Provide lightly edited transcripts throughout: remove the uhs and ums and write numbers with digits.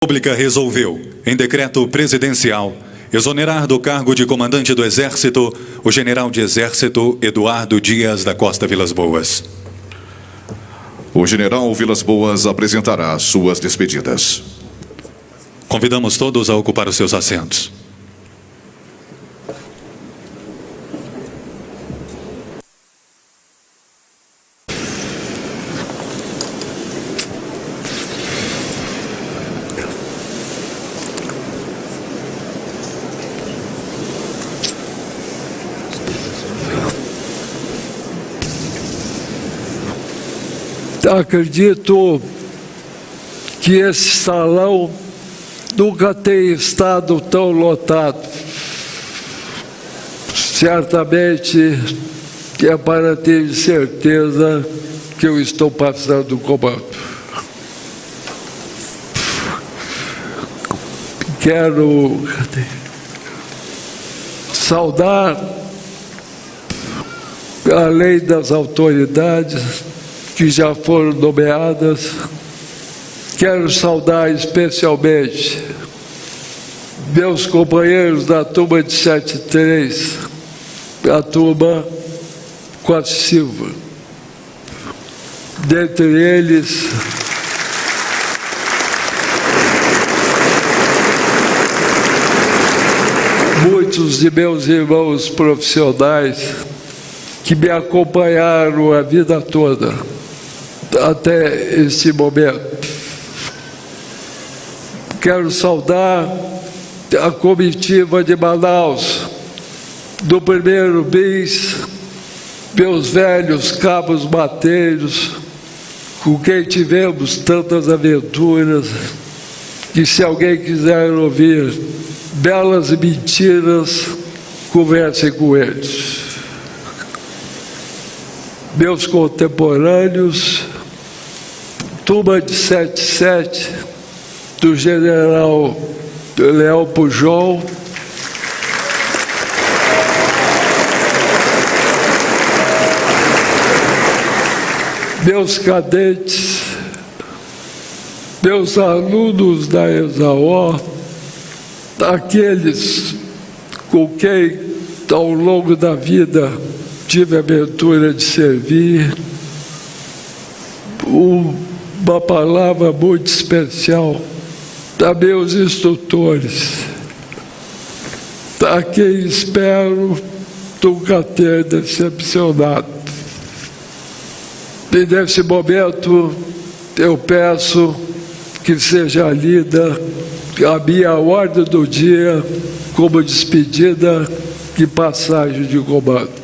República resolveu, em decreto presidencial, exonerar do cargo de comandante do Exército o general de Exército Eduardo Dias da Costa Vilas Boas. O general Vilas Boas apresentará suas despedidas. Convidamos todos a ocupar os seus assentos. Acredito que esse salão nunca tenha estado tão lotado. Certamente é para ter certeza que eu estou passando o comando. Quero saudar, além das autoridades que já foram nomeadas, quero saudar especialmente meus companheiros da turma de 73, a turma Costa Silva. Dentre eles, muitos de meus irmãos profissionais que me acompanharam a vida toda até esse momento. Quero saudar a comitiva de Manaus, do primeiro bis, meus velhos cabos bateiros, com quem tivemos tantas aventuras, que se alguém quiser ouvir belas mentiras, conversem com eles. Meus contemporâneos, turma de 77, do general Leão Pujol, meus cadentes, meus alunos da ESAO, aqueles com quem, ao longo da vida, tive a aventura de servir, uma palavra muito especial a meus instrutores, a quem espero nunca ter decepcionado. E nesse momento eu peço que seja lida a minha ordem do dia como despedida e passagem de comando.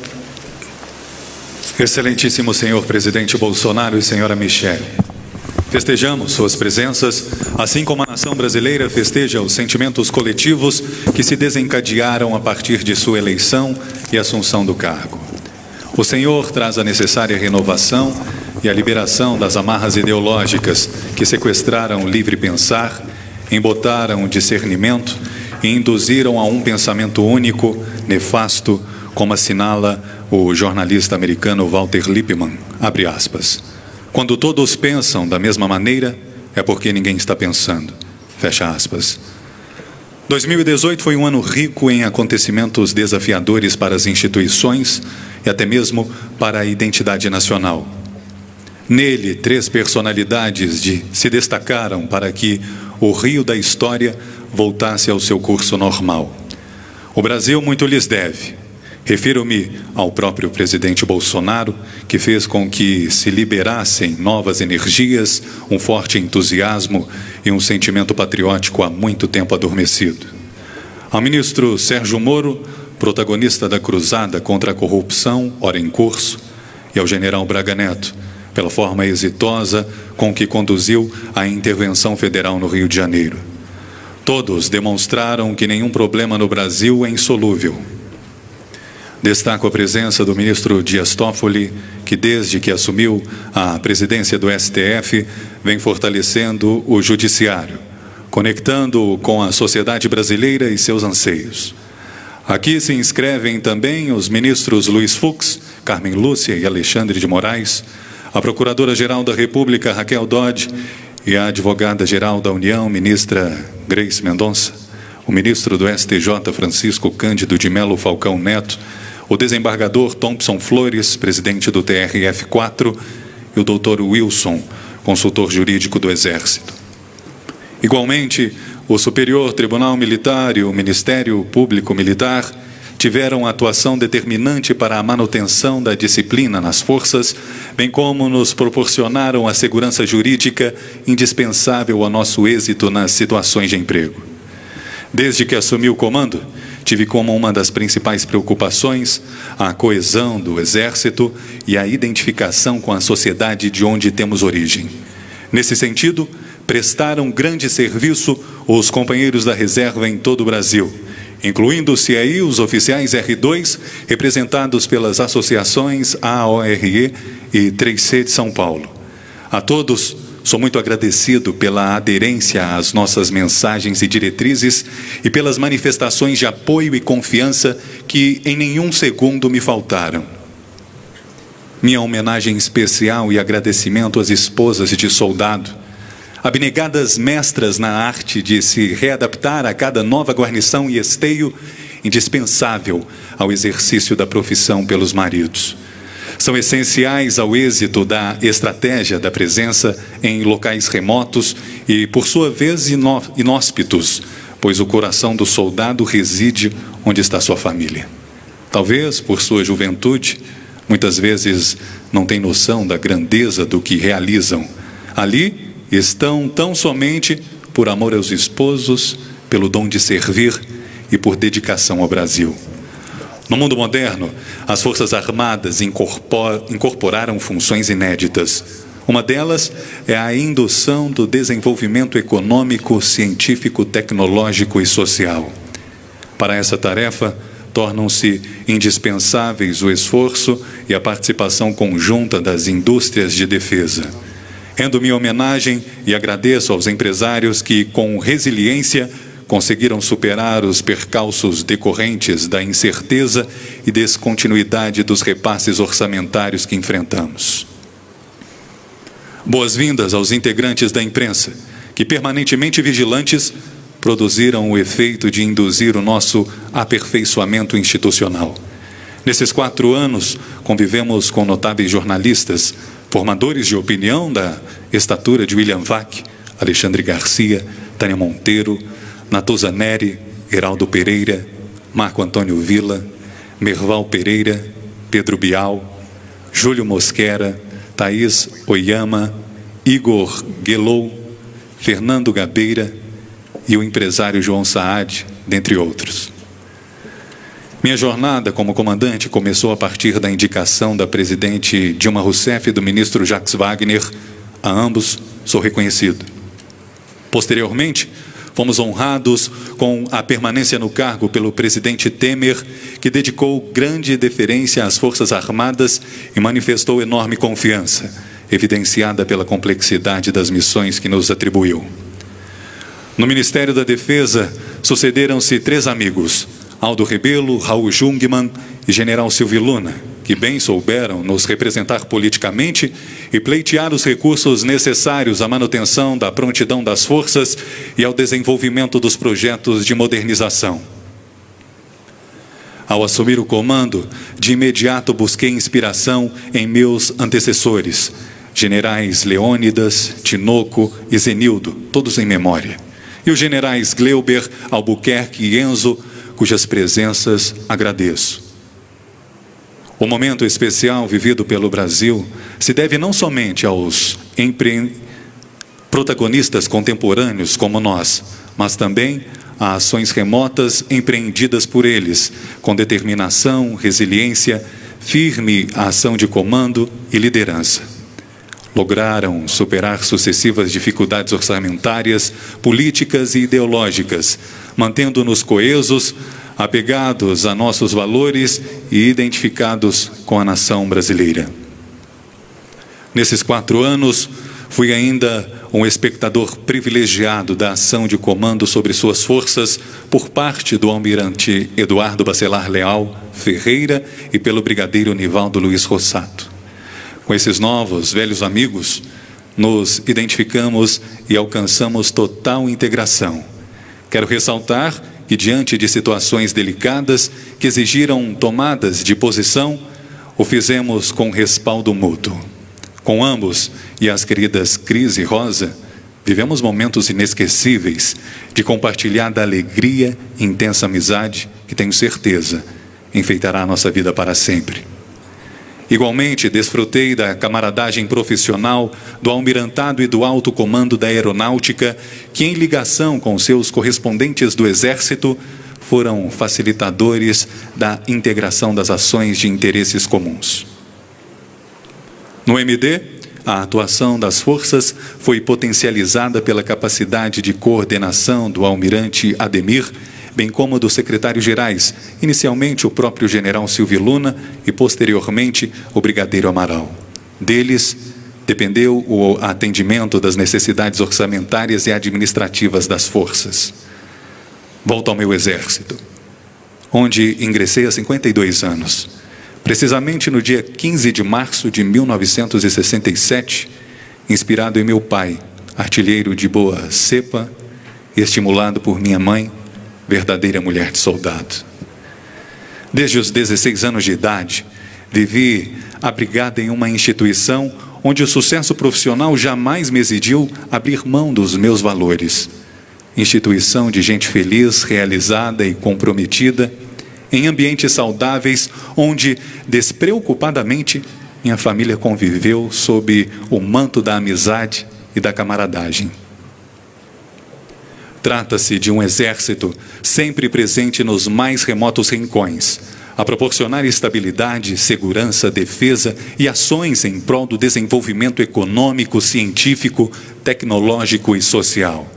Excelentíssimo senhor presidente Bolsonaro e senhora Michele, festejamos suas presenças, assim como a nação brasileira festeja os sentimentos coletivos que se desencadearam a partir de sua eleição e assunção do cargo. O senhor traz a necessária renovação e a liberação das amarras ideológicas que sequestraram o livre pensar, embotaram o discernimento e induziram a um pensamento único, nefasto, como assinala o jornalista americano Walter Lippmann, abre aspas. Quando todos pensam da mesma maneira, é porque ninguém está pensando, fecha aspas. 2018 foi um ano rico em acontecimentos desafiadores para as instituições e até mesmo para a identidade nacional. Nele, 3 personalidades se destacaram para que o rio da história voltasse ao seu curso normal. O Brasil muito lhes deve. Refiro-me ao próprio presidente Bolsonaro, que fez com que se liberassem novas energias, um forte entusiasmo e um sentimento patriótico há muito tempo adormecido. Ao ministro Sérgio Moro, protagonista da cruzada contra a corrupção, ora em curso, e ao general Braga Neto, pela forma exitosa com que conduziu a intervenção federal no Rio de Janeiro. Todos demonstraram que nenhum problema no Brasil é insolúvel. Destaco a presença do ministro Dias Toffoli, que desde que assumiu a presidência do STF, vem fortalecendo o judiciário, conectando-o com a sociedade brasileira e seus anseios. Aqui se inscrevem também os ministros Luiz Fux, Carmen Lúcia e Alexandre de Moraes, a Procuradora-Geral da República, Raquel Dodge, e a advogada-geral da União, ministra Grace Mendonça, o ministro do STJ, Francisco Cândido de Mello Falcão Neto, o desembargador Thompson Flores, presidente do TRF4, e o doutor Wilson, consultor jurídico do Exército. Igualmente, o Superior Tribunal Militar e o Ministério Público Militar tiveram atuação determinante para a manutenção da disciplina nas forças, bem como nos proporcionaram a segurança jurídica indispensável ao nosso êxito nas situações de emprego. Desde que assumi o comando, tive como uma das principais preocupações a coesão do Exército e a identificação com a sociedade de onde temos origem. Nesse sentido, prestaram grande serviço os companheiros da reserva em todo o Brasil, incluindo-se aí os oficiais R2, representados pelas associações AORE e 3C de São Paulo. A todos, sou muito agradecido pela aderência às nossas mensagens e diretrizes e pelas manifestações de apoio e confiança que em nenhum segundo me faltaram. Minha homenagem especial e agradecimento às esposas de soldado, abnegadas mestras na arte de se readaptar a cada nova guarnição e esteio, indispensável ao exercício da profissão pelos maridos. São essenciais ao êxito da estratégia da presença em locais remotos e, por sua vez, inóspitos, pois o coração do soldado reside onde está sua família. Talvez, por sua juventude, muitas vezes não têm noção da grandeza do que realizam. Ali estão tão somente por amor aos esposos, pelo dom de servir e por dedicação ao Brasil. No mundo moderno, as Forças Armadas incorporaram funções inéditas. Uma delas é a indução do desenvolvimento econômico, científico, tecnológico e social. Para essa tarefa, tornam-se indispensáveis o esforço e a participação conjunta das indústrias de defesa. Rendo minha homenagem e agradeço aos empresários que, com resiliência, conseguiram superar os percalços decorrentes da incerteza e descontinuidade dos repasses orçamentários que enfrentamos. Boas-vindas aos integrantes da imprensa, que, permanentemente vigilantes, produziram o efeito de induzir o nosso aperfeiçoamento institucional. Nesses 4 anos, convivemos com notáveis jornalistas, formadores de opinião da estatura de William Vac, Alexandre Garcia, Tânia Monteiro, Natuza Neri, Heraldo Pereira, Marco Antônio Villa, Merval Pereira, Pedro Bial, Júlio Mosquera, Thaís Oyama, Igor Guelou, Fernando Gabeira e o empresário João Saad, dentre outros. Minha jornada como comandante começou a partir da indicação da presidente Dilma Rousseff e do ministro Jacques Wagner. A ambos sou reconhecido. Posteriormente, fomos honrados com a permanência no cargo pelo presidente Temer, que dedicou grande deferência às Forças Armadas e manifestou enorme confiança, evidenciada pela complexidade das missões que nos atribuiu. No Ministério da Defesa, sucederam-se 3 amigos, Aldo Rebelo, Raul Jungmann e General Silvio Luna, que bem souberam nos representar politicamente e pleitear os recursos necessários à manutenção da prontidão das forças e ao desenvolvimento dos projetos de modernização. Ao assumir o comando, de imediato busquei inspiração em meus antecessores, generais Leônidas, Tinoco e Zenildo, todos em memória, e os generais Gleuber, Albuquerque e Enzo, cujas presenças agradeço. O momento especial vivido pelo Brasil se deve não somente aos protagonistas contemporâneos como nós, mas também a ações remotas empreendidas por eles, com determinação, resiliência, firme ação de comando e liderança. Lograram superar sucessivas dificuldades orçamentárias, políticas e ideológicas, mantendo-nos coesos, apegados a nossos valores e identificados com a nação brasileira. Nesses 4 anos, fui ainda um espectador privilegiado da ação de comando sobre suas forças por parte do almirante Eduardo Bacelar Leal Ferreira e pelo brigadeiro Nivaldo Luiz Rossato. Com esses novos, velhos amigos, nos identificamos e alcançamos total integração. Quero ressaltar que, diante de situações delicadas que exigiram tomadas de posição, o fizemos com respaldo mútuo. Com ambos e as queridas Cris e Rosa, vivemos momentos inesquecíveis de compartilhar da alegria e intensa amizade que, tenho certeza, enfeitará a nossa vida para sempre. Igualmente, desfrutei da camaradagem profissional do almirantado e do alto comando da aeronáutica, que, em ligação com seus correspondentes do Exército, foram facilitadores da integração das ações de interesses comuns. No MD, a atuação das forças foi potencializada pela capacidade de coordenação do almirante Ademir, bem como dos secretários-gerais, inicialmente o próprio general Silvio Luna e, posteriormente, o brigadeiro Amaral. Deles dependeu o atendimento das necessidades orçamentárias e administrativas das forças. Volto ao meu exército, onde ingressei há 52 anos. Precisamente no dia 15 de março de 1967, inspirado em meu pai, artilheiro de boa cepa, e estimulado por minha mãe, verdadeira mulher de soldado. Desde os 16 anos de idade, vivi abrigada em uma instituição onde o sucesso profissional jamais me exigiu abrir mão dos meus valores. Instituição de gente feliz, realizada e comprometida, em ambientes saudáveis, onde, despreocupadamente, minha família conviveu sob o manto da amizade e da camaradagem. Trata-se de um exército sempre presente nos mais remotos rincões, a proporcionar estabilidade, segurança, defesa e ações em prol do desenvolvimento econômico, científico, tecnológico e social.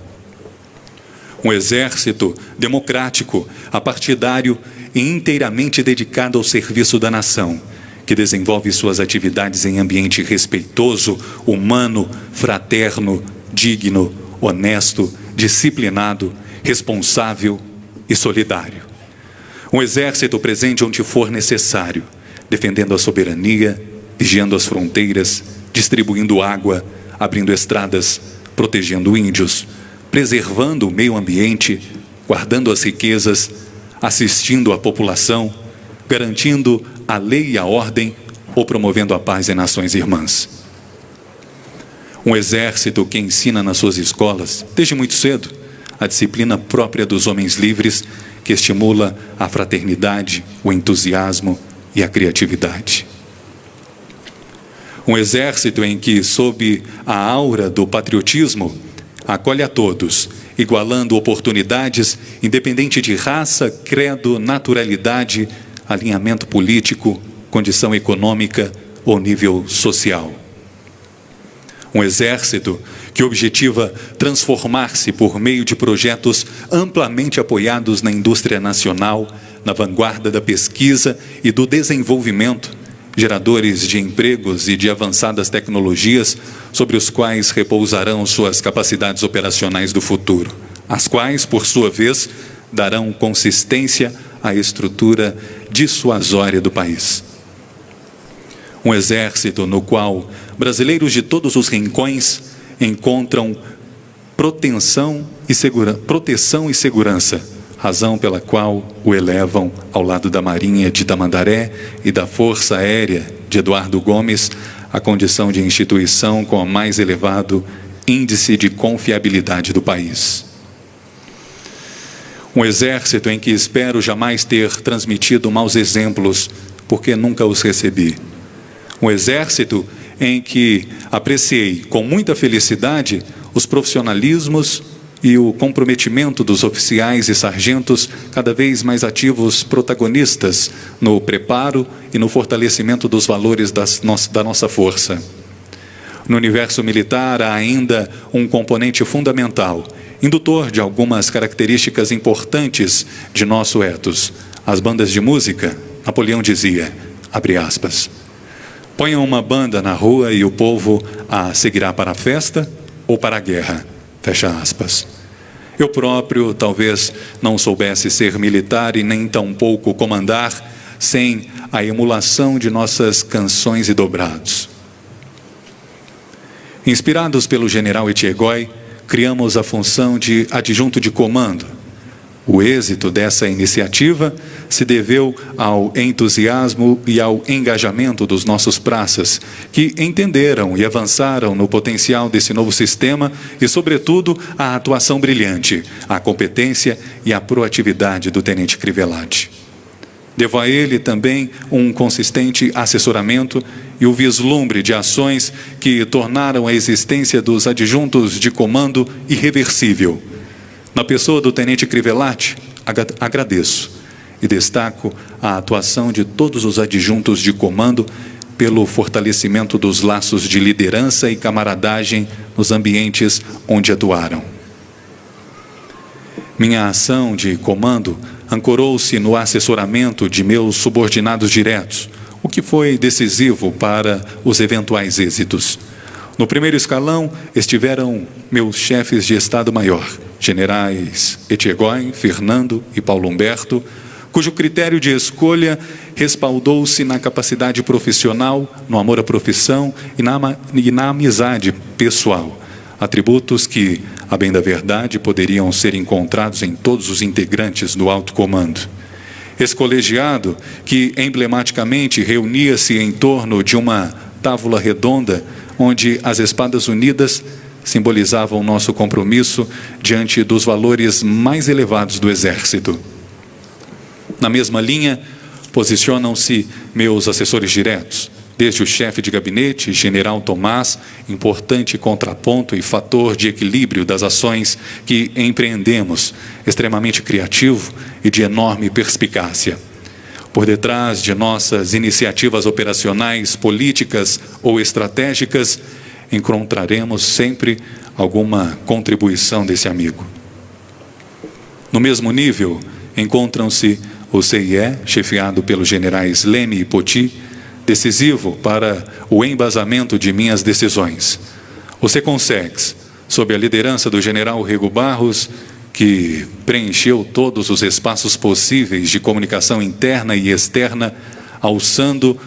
Um exército democrático, apartidário e inteiramente dedicado ao serviço da nação, que desenvolve suas atividades em ambiente respeitoso, humano, fraterno, digno, honesto, disciplinado, responsável e solidário. Um exército presente onde for necessário, defendendo a soberania, vigiando as fronteiras, distribuindo água, abrindo estradas, protegendo índios, preservando o meio ambiente, guardando as riquezas, assistindo a população, garantindo a lei e a ordem ou promovendo a paz em nações irmãs. Um exército que ensina nas suas escolas, desde muito cedo, a disciplina própria dos homens livres, que estimula a fraternidade, o entusiasmo e a criatividade. Um exército em que, sob a aura do patriotismo, acolhe a todos, igualando oportunidades, independente de raça, credo, naturalidade, alinhamento político, condição econômica ou nível social. Um exército que objetiva transformar-se por meio de projetos amplamente apoiados na indústria nacional, na vanguarda da pesquisa e do desenvolvimento, geradores de empregos e de avançadas tecnologias sobre os quais repousarão suas capacidades operacionais do futuro, as quais, por sua vez, darão consistência à estrutura dissuasória do país. Um exército no qual brasileiros de todos os rincões encontram proteção e segurança, razão pela qual o elevam ao lado da Marinha de Tamandaré e da Força Aérea de Eduardo Gomes à condição de instituição com o mais elevado índice de confiabilidade do país. Um exército em que espero jamais ter transmitido maus exemplos, porque nunca os recebi. Um exército em que apreciei com muita felicidade os profissionalismos e o comprometimento dos oficiais e sargentos cada vez mais ativos protagonistas no preparo e no fortalecimento dos valores da nossa força. No universo militar há ainda um componente fundamental, indutor de algumas características importantes de nosso ethos. As bandas de música, Napoleão dizia, abre aspas, ponham uma banda na rua e o povo a seguirá para a festa ou para a guerra, fecha aspas. Eu próprio talvez não soubesse ser militar e nem tampouco comandar sem a emulação de nossas canções e dobrados. Inspirados pelo general Etiegói, criamos a função de adjunto de comando. O êxito dessa iniciativa se deveu ao entusiasmo e ao engajamento dos nossos praças, que entenderam e avançaram no potencial desse novo sistema e, sobretudo, à atuação brilhante, à competência e à proatividade do tenente Crivellati. Devo a ele também um consistente assessoramento e o vislumbre de ações que tornaram a existência dos adjuntos de comando irreversível. Na pessoa do tenente Crivellati, agradeço e destaco a atuação de todos os adjuntos de comando pelo fortalecimento dos laços de liderança e camaradagem nos ambientes onde atuaram. Minha ação de comando ancorou-se no assessoramento de meus subordinados diretos, o que foi decisivo para os eventuais êxitos. No primeiro escalão estiveram meus chefes de Estado-Maior, generais Etiegói, Fernando e Paulo Humberto, cujo critério de escolha respaldou-se na capacidade profissional, no amor à profissão e na amizade pessoal, atributos que, a bem da verdade, poderiam ser encontrados em todos os integrantes do alto comando. Esse colegiado, que emblematicamente reunia-se em torno de uma tábua redonda, onde as espadas unidas simbolizavam nosso compromisso diante dos valores mais elevados do Exército. Na mesma linha, posicionam-se meus assessores diretos, desde o chefe de gabinete, general Tomás, importante contraponto e fator de equilíbrio das ações que empreendemos, extremamente criativo e de enorme perspicácia. Por detrás de nossas iniciativas operacionais, políticas ou estratégicas, encontraremos sempre alguma contribuição desse amigo. No mesmo nível, encontram-se o CIE, chefiado pelos generais Leme e Poti, decisivo para o embasamento de minhas decisões. O Seconsex, sob a liderança do general Rego Barros, que preencheu todos os espaços possíveis de comunicação interna e externa, alçando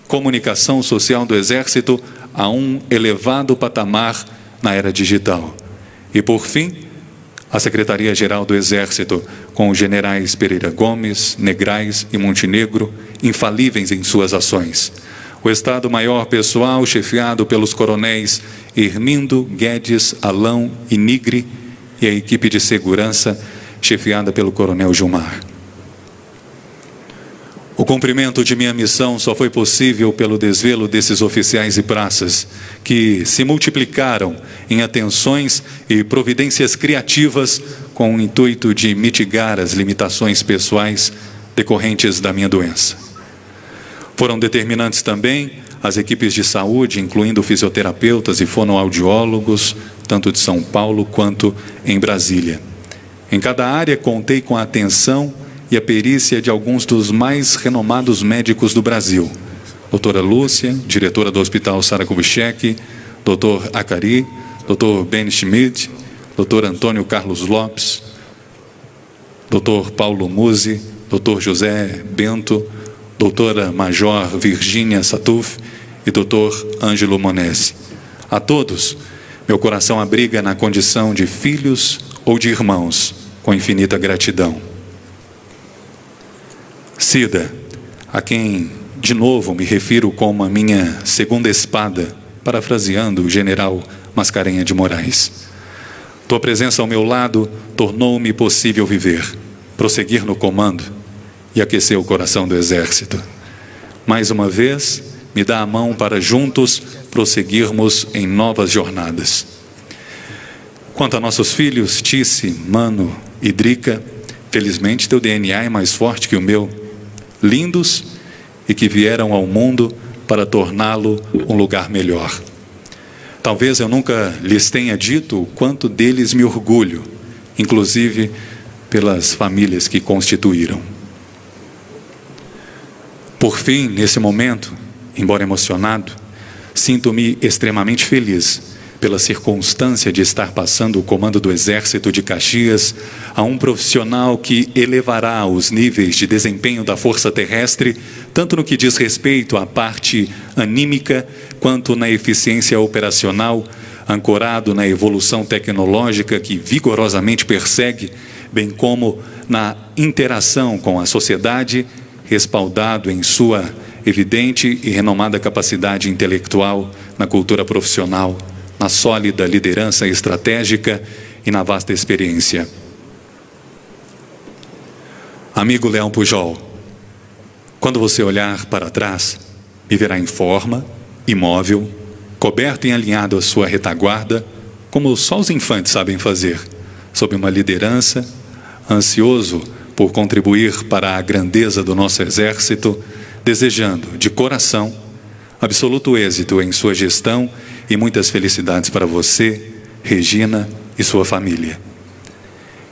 comunicação social do Exército a um elevado patamar na era digital. E, por fim, a Secretaria-Geral do Exército, com os generais Pereira Gomes, Negrais e Montenegro, infalíveis em suas ações. O Estado-Maior Pessoal, chefiado pelos coronéis Hermindo, Guedes, Alão e Nigre, e a equipe de segurança, chefiada pelo coronel Gilmar. O cumprimento de minha missão só foi possível pelo desvelo desses oficiais e praças, que se multiplicaram em atenções e providências criativas com o intuito de mitigar as limitações pessoais decorrentes da minha doença. Foram determinantes também as equipes de saúde, incluindo fisioterapeutas e fonoaudiólogos, tanto de São Paulo quanto em Brasília. Em cada área contei com a atenção e a perícia de alguns dos mais renomados médicos do Brasil. Doutora Lúcia, diretora do Hospital Sara Kubitschek, doutor Acari, doutor Ben Schmidt, doutor Antônio Carlos Lopes, doutor Paulo Musi, doutor José Bento, doutora Major Virgínia Satuf e doutor Ângelo Monesi. A todos, meu coração abriga na condição de filhos ou de irmãos, com infinita gratidão. Cida, a quem de novo me refiro como a minha segunda espada, parafraseando o general Mascarenhas de Moraes. Tua presença ao meu lado tornou-me possível viver, prosseguir no comando e aquecer o coração do Exército. Mais uma vez, me dá a mão para juntos prosseguirmos em novas jornadas. Quanto a nossos filhos, Tice, Mano e Drica, felizmente teu DNA é mais forte que o meu. Lindos e que vieram ao mundo para torná-lo um lugar melhor. Talvez eu nunca lhes tenha dito o quanto deles me orgulho, inclusive pelas famílias que constituíram. Por fim, nesse momento, embora emocionado, sinto-me extremamente feliz pela circunstância de estar passando o comando do Exército de Caxias a um profissional que elevará os níveis de desempenho da Força Terrestre, tanto no que diz respeito à parte anímica, quanto na eficiência operacional, ancorado na evolução tecnológica que vigorosamente persegue, bem como na interação com a sociedade, respaldado em sua evidente e renomada capacidade intelectual, na cultura profissional, na sólida liderança estratégica e na vasta experiência. Amigo Leão Pujol, quando você olhar para trás, me verá em forma, imóvel, coberto e alinhado à sua retaguarda, como só os infantes sabem fazer, sob uma liderança, ansioso por contribuir para a grandeza do nosso Exército, desejando, de coração, absoluto êxito em sua gestão e muitas felicidades para você, Regina e sua família.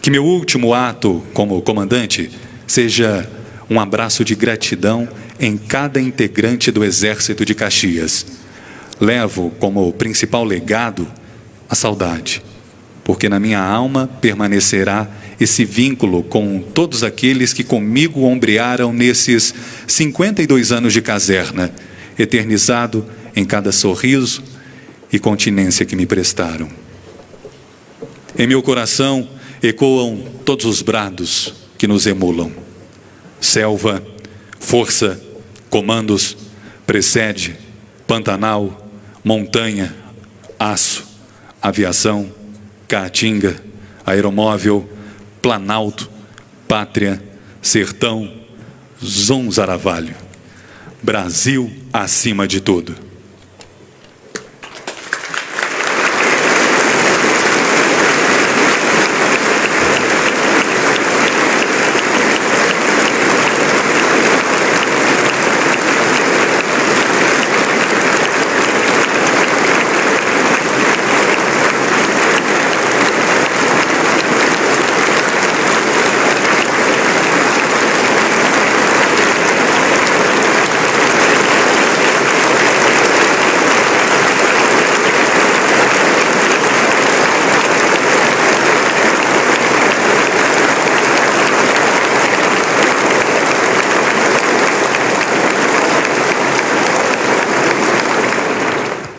Que meu último ato como comandante seja um abraço de gratidão em cada integrante do Exército de Caxias. Levo como principal legado a saudade, porque na minha alma permanecerá esse vínculo com todos aqueles que comigo ombrearam nesses 52 anos de caserna, eternizado em cada sorriso e continência que me prestaram. Em meu coração ecoam todos os brados que nos emulam. Selva, força, comandos, precede, Pantanal, montanha, aço, aviação, caatinga, aeromóvel, planalto, pátria, sertão, zonzaravalho. Brasil acima de tudo.